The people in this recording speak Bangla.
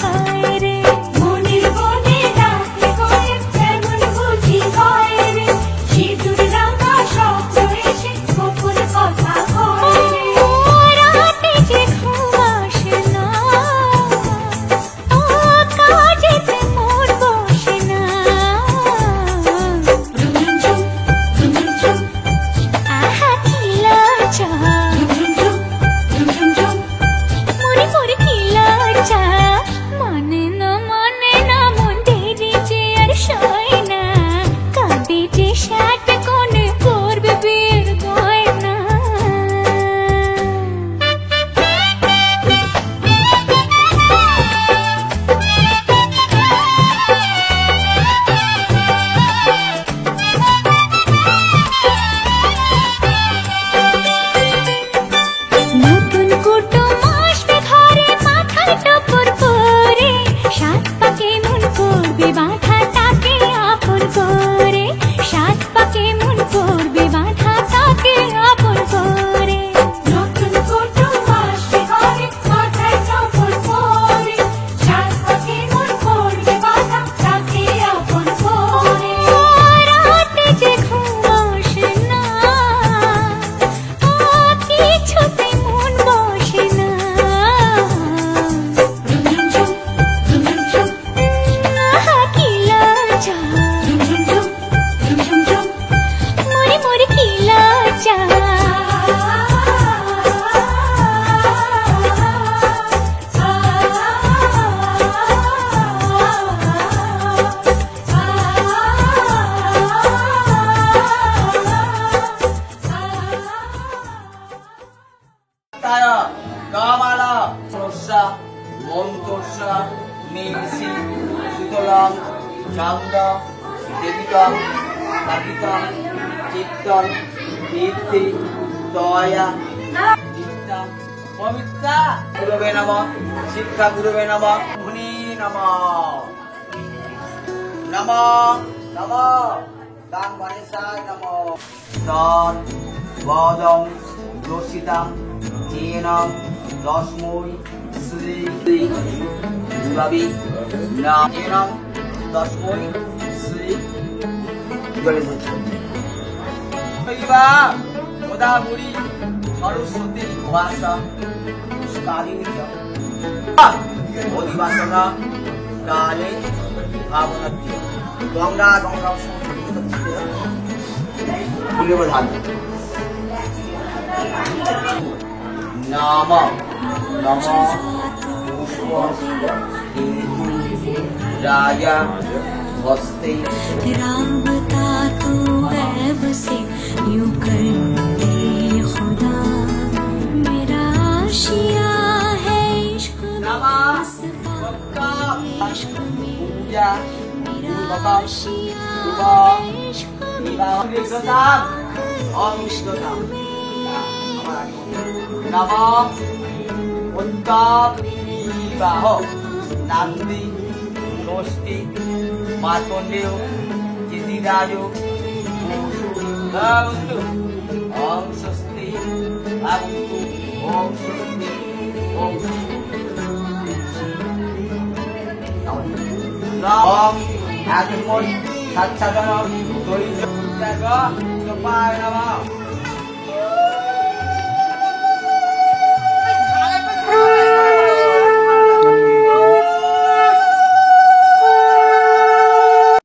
হয় রে মনের বনে ডাকলে করে কেমন বুঝি হয় রে সিঁদুর রাঙা স্বপ্ন এসে গোপন কথা হয় রে রাতে যে ঘুম আসে না কাজেতে মন বসে না আহা কি লজ্জা মনে পড়ে কি লজ্জা মানে না মন দেরি যে আর সয় না কাঁদে যে সাত কোণে করবে বিয়ের গয়না নতুন কুটুম আসবে ঘরে মাথায় টপর পরে সাত পাকে মন করবে বাঁধা তাকে আপন করে সাত পাকে মন করবে বাঁধা তাকে আপন করে নতুন কুটুম আসবে ঘরে মাথায় টপর পরে সাত পাকে মন করবে বাঁধা তাকে আপন করে রাতে যে ঘুম আসে না কিছুতে মন বসে না আহা কি লজ্জা মরে কি লজ্জা তারা কামালা সরসা মন্তর্ষা নিশি সুতরাং চান্দা দেবিকাম কার্তিকাম চিত্তন কীর্তি দয়া চিত্তাম পবিত্রা গুরুবে নমঃ শিক্ষা গুরুবে নমঃ মুনি নমঃ নমঃ নমঃ দান গণেশায় নমঃ তৎ বদং দোষিতাম চেনং দশমৈ শ্রী রবি নাম চেনং দশমৈ শ্রী গণেশ গোদাবরী সরস্বতী ভাষা কালিনী অধিবাসনা কালে ভাবনাত্য গঙ্গা গঙ্গা খুলে ধান नाम नम पुष्प राजा हस्ते राबता तो गैब से यूं करते खुदा मेरा आशिया है इश्क इश्क पूजा मेरा आशिया नम उत्ताप विवाह नंदी षष्ठी मार्कंडेय जितिराज ओम स्वस्ति ओम स्वस्ति ओम ओम आत्मोय सच्चदम दरिद्र जग नमः